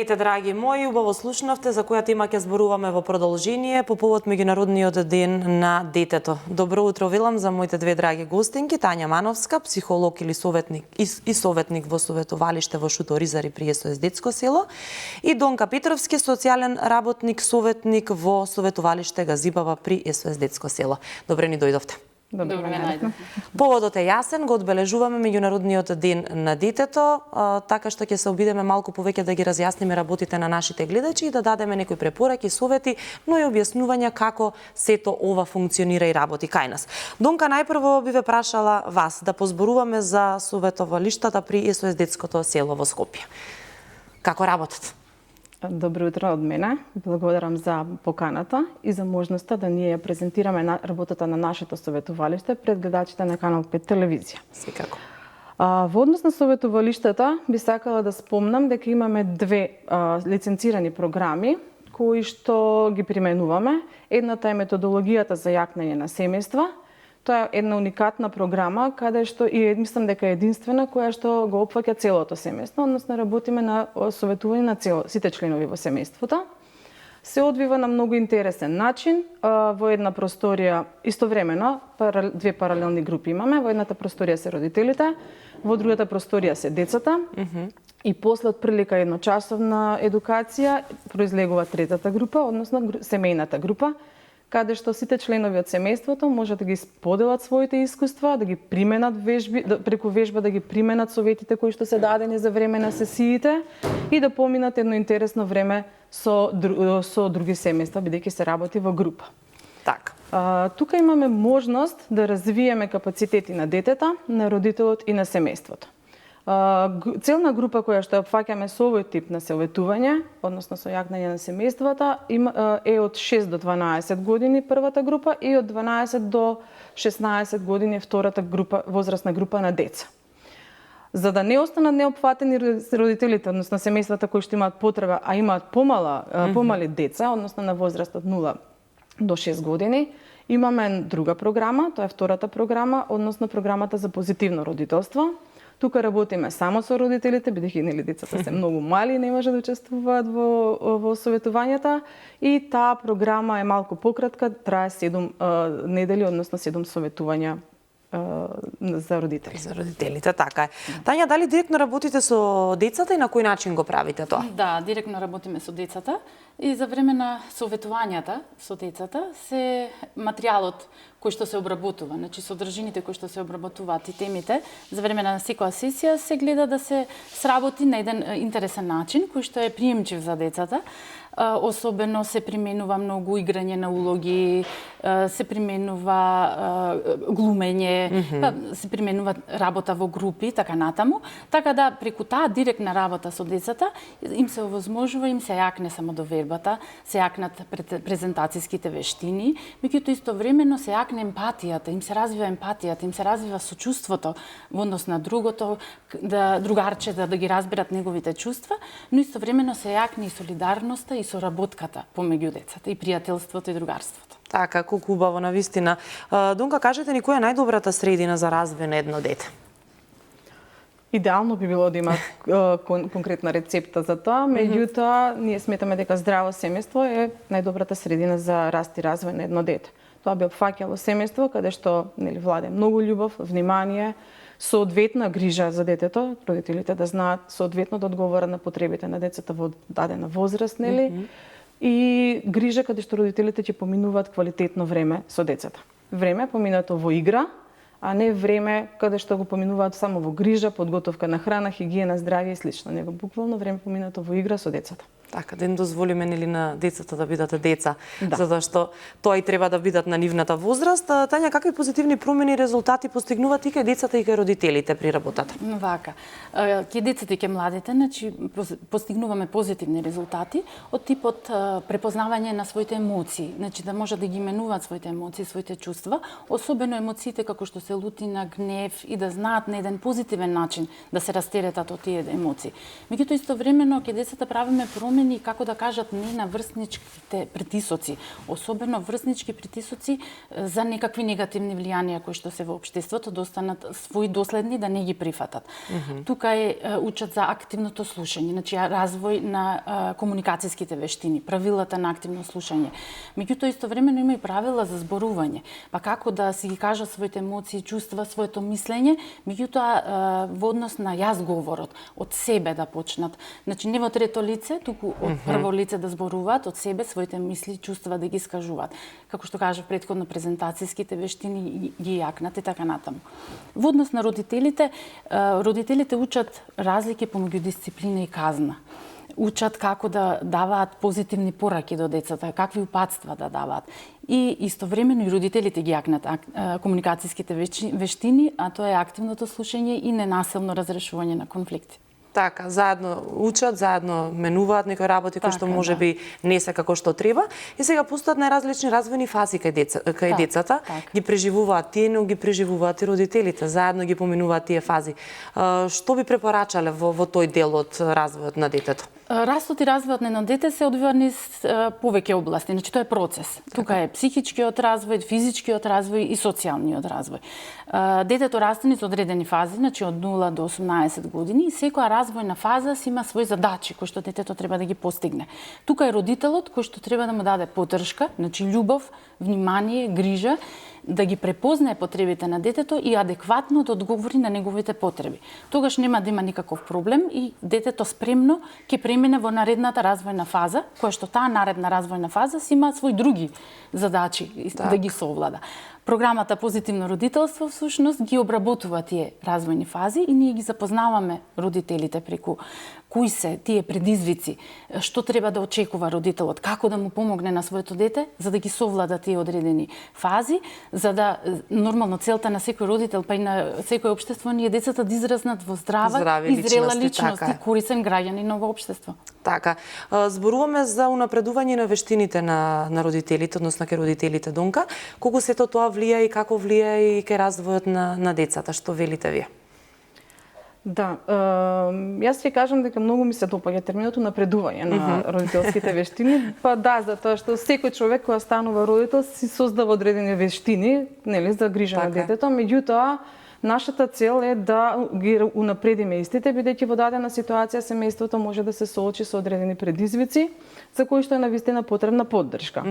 Ете, драги мои, убаво слушнавте за која тема ќе зборуваме во продолжение по повод Меѓународниот ден на детето. Добро утро велам за моите две драги гостинки, Тања Мановска, психолог или советник и советник во советувалиште во Шуто Ризари при СОС Детско село, и Донка Петровски, социјален работник, советник во советувалиште Газибава при СОС Детско село. Добре ни дојдовте. Добре најдовте. Поводот е јасен, го одбележуваме Меѓународниот ден на детето, така што ќе се обидеме малку повеќе да ги разјасниме работите на нашите гледачи и да дадеме некои препораки, совети, но и објаснувања како сето ова функционира и работи кај нас. Донка, најпрво би ве прашала вас да позборуваме за советувалиштата при СОС Детското село во Скопје. Како работат? Добро утро од мене. Благодарам за поканата и за можноста да ние ја презентираме работата на нашето советувалиште пред гледачите на Канал 5 телевизија. Секако. Во однос на советувалиштата би сакала да спомнам дека имаме две лиценцирани програми кои што ги применуваме. Едната е методологијата за јакнење на семејства. Тоа е една уникатна програма каде што и мислам дека е единствена која што го опфаќа целото семејство, односно работиме на советување на сите членови во семејството. Се одвива на многу интересен начин, во една просторија истовремено, две паралелни групи имаме, во едната просторија се родителите, во другата просторија се децата. И после отприлика едночасовна едукација произлегува третата група, односно семејната група, каде што сите членови од семејството може да ги споделат своите искуства, да ги применат вежби, преку вежба да ги применат советите кои што се дадени за време на сесиите и да поминат едно интересно време со други семејства, бидејќи се работи во група. Така. Тука имаме можност да развиеме капацитети на детета, на родителот и на семејството. Целна група која што опфаќаме со овој тип на советување, односно со јакнење на семејствата, е од 6 до 12 години првата група и од 12 до 16 години втората група, возрастна група на деца. За да не останат неопфатени родителите, односно семејствата кои што имаат потреба, а имаат помали деца, односно на возраст од 0 до 6 години, имаме друга програма, тоа е втората програма, односно програмата за позитивно родителство. Тука работиме само со родителите, бидејќи децата се многу мали и не може да учествуваат во советувањата. И таа програма е малку пократка, трае 7 недели, односно 7 советувања за родители. За родителите, така е. Тања, дали директно работите со децата и на кој начин го правите тоа? Да, директно работиме со децата и за време на советувањата со децата се материјалот кој што се обработува, значи содржините кои што се обработуваат и темите, за време на секоја сесија се гледа да се сработи на еден интересен начин кој што е приемчив за децата. Особено се применува многу играње на улоги, се применува глумење, се применува работа во групи, така натаму. Така да, преку таа директна работа со децата, им се овозможува, им се јакне самодовербата, се јакнат презентацијските вештини, меѓутоа истовремено се јакне емпатијата, им се развива емпатијата, им се развива сочувството во однос на другото, другарче, да ги разберат неговите чувства, но истовремено се јакне и солидарноста и соработката помеѓу децата, и пријателството и другарството. Така, колку убаво навистина. Донка, кажете ни која е најдобрата средина за развој на едно дете? Идеално би било да има конкретна рецепта за тоа, меѓутоа ние сметаме дека здраво семејство е најдобрата средина за раст и развој на едно дете. Тоа би опфаќало семејство каде што владе многу љубов, внимание, соодветна грижа за детето, родителите да знаат соодветно да одговорат на потребите на децата во дадена возраст, и грижа каде што родителите ќе поминуваат квалитетно време со децата. Време поминато во игра, а не време каде што го поминуваат само во грижа, подготовка на храна, хигиена, здравје и слично, него буквално време поминато во игра со децата. Така, да им дозволиме на децата да бидат деца, да. Затоа што тоа и треба да бидат на нивната возраст. Тања, какви позитивни промени и резултати постигнуваат и кај децата и кај родителите при работата? Вака, кај децата и кај младите, значи постигнуваме позитивни резултати од типот препознавање на своите емоции, значи да можат да ги именуваат своите емоции, своите чувства, особено емоциите како што се лутина, гнев и да знаат на еден позитивен начин да се растеретат од тие емоции. Меѓутоа истовремено кај децата правиме промени подложнени, како да кажат, не на врсничките притисоци, особено врснички притисоци за некакви негативни влијанија кои што се во општеството, да останат свои доследни, да не ги прифатат. Тука учат за активното слушање, значи развој на комуникацијските вештини, правилата на активно слушање. Меѓутоа истовремено има и правила за зборување, па како да си ги кажат своите емоции, чувства, своето мислење, меѓутоа во однос на јас говорот, од себе да почнат. Значи не во трето лице, туку од прво лице да зборуваат, од себе своите мисли, чувства да ги искажуваат. Како што кажав претходно, презентацијските вештини ги јакнат и така натаму. Во однос на родителите, родителите учат разлики помеѓу дисциплина и казна. Учат како да даваат позитивни пораки до децата, какви упатства да даваат. И истовремено и родителите ги јакнат комуникацијските вештини, а тоа е активното слушање и ненасилно разрешување на конфликти. Така, заедно учат, заедно менуваат некои работи кои што можеби не се како што треба. И сега постојат најразлични развојни фази кај децата. Ги преживуваат тие, но ги преживуваат и родителите. Заедно ги поминуваат тие фази. Што би препорачале во тој дел од развојот на детето? Растот и развојот на едно дете се одвива низ повеќе области, значи тоа е процес. Тука е психичкиот развој, физичкиот развој и социјалниот развој. Детето расте низ одредени фази, значи од 0 до 18 години, и секоја развојна фаза си има свои задачи кои што детето треба да ги постигне. Тука е родителот кој што треба да му даде поддршка, значи љубов, внимание, грижа, да ги препознае потребите на детето и адекватно да одговори на неговите потреби. Тогаш нема да има никаков проблем и детето спремно ќе премине во наредната развојна фаза, која што таа наредна развојна фаза си има свои други задачи да ги совлада. Програмата Позитивно родителство всушност ги обработува тие развојни фази и ние ги запознаваме родителите преку кои се тие предизвици, што треба да очекува родителот, како да му помогне на своето дете за да ги совлада тие одредени фази, за да нормално целта на секој родител па и на секој општество ние децата да израснат во здрава и зрела личност и корисен граѓанин на овое општество. Така, зборуваме за унапредување на вештините на родителите, односно кај родителите донка. Колку сето тоа влија и како влија и кај развојот на децата, што велите вие? Да, јас ќе кажам дека многу ми се допаѓа терминот напредување на родителските вештини, па да, затоа што секој човек кој станува родител си создава одредени вештини, нели, за грижа на детето, меѓутоа нашата цел е да ги унапредиме истите, бидејќи во дадена ситуација семејството може да се соочи со одредени предизвици за кои што е навистина потребна поддршка.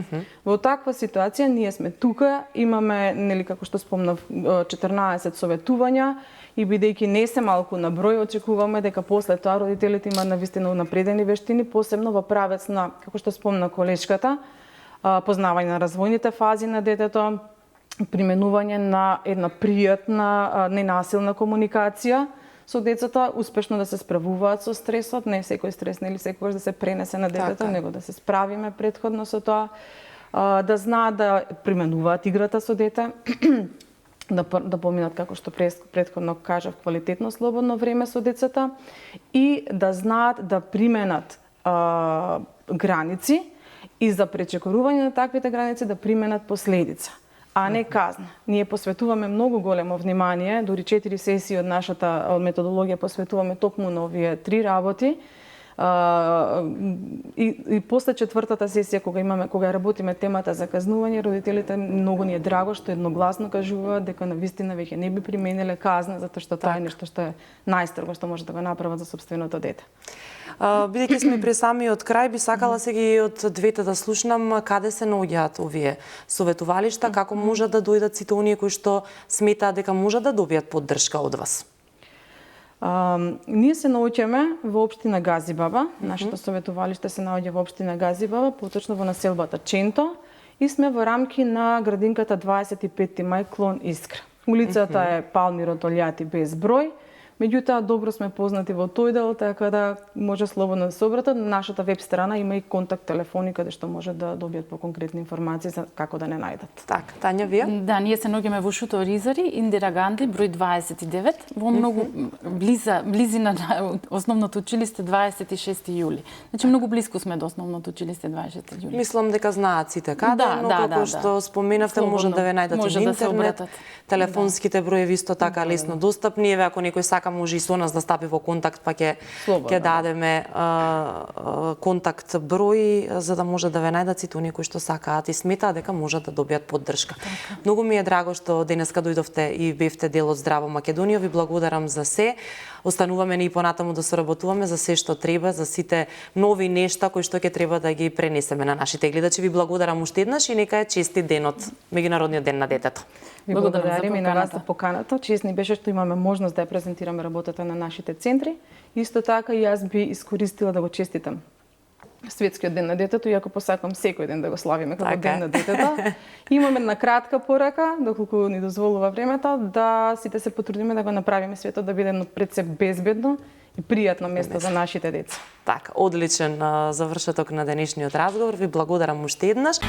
Во таква ситуација ние сме тука, имаме, нели, како што спомнав, 14 советувања и бидејќи не се малку на број, очекуваме дека после тоа родителите имаат навистина унапредени вештини, посебно во правец на, како што спомна колешката, познавање на развојните фази на детето, применување на една пријатна, ненасилна комуникација со децата, успешно да се справуваат со стресот, не секој стрес нели секогаш да се пренесе на детето, него да се справиме претходно со тоа, да знаат да применуваат играта со дете, да поминат, како што претходно кажав, квалитетно слободно време со децата и да знаат да применат граници и за пречекорување на таквите граници да применат последица, а не казна. Ние посветуваме многу големо внимание, дури 4 сесии од нашата методологија посветуваме токму на овие 3 работи. И после 4-та сесија кога работиме темата за казнување, родителите многу ни е драго што едногласно кажуваат дека навистина веќе не би примениле казна, затоа што тоа е нешто што е најстрого што може да го направат за сопственото дете. Бидејќи сме при самиот крај, би сакала сега и од двете да слушнам каде се наоѓаат овие советувалишта, како можат да дојдат сите оние кои што сметаат дека можат да добијат поддршка од вас. Ние се наоѓаме во општина Газибаба, нашето советувалиште се наоѓа во општина Газибаба, поточно во населбата Ченто, и сме во рамки на градинката 25 мај клон Искра. Улицата е Палмиро Толјати без број. Меѓутоа, добро сме познати во тој дел, така да може слободно да се обратат. На нашата веб страна има и контакт телефони каде што може да добијат поконкретни информации за како да не најдат. Така, Тања, вие? Да, ние се наоѓаме во Шуто Ризари, Индира Ганди, број 29, во многу близина на основното училиште 26 јули. Значи многу блиску сме до основното училиште 26 јули. Мислам дека знаат сите каде, но како што споменавте, може да ве најдат и на интернет. Телефонските броеви исто така лесно достапни. Еве ако некој сака може и со нас да стапи во контакт, па ќе Слободно, дадеме контакт број за да може да ве најдат сите оние кои што сакаат и сметаат дека можат да добијат поддршка. Многу ми е драго што денеска дојдовте и бевте дел од Здраво Македонија. Ви благодарам за се. Остануваме ни и понатаму да соработуваме за се што треба, за сите нови нешта кои што ќе треба да ги пренесеме на нашите гледачи. Ви благодарам уште еднаш и нека е честит денот, Меѓународниот ден на детето. Ви Благодарам за благодарим и на вас за поканата. поканата. Честни беше што имаме можност да ја презентираме работата на нашите центри. Исто така и јас би искористила да го честитам Светскиот ден на детето, иако посакам секој ден да го славиме како Така е. ден на детето. Имаме една кратка порака, доколку ни дозволува времето, да сите се потрудиме да го направиме светот да биде едно пред се безбедно и пријатно место за нашите деца. Така, одличен завршеток на денешниот разговор. Ви благодарам уште еднаш.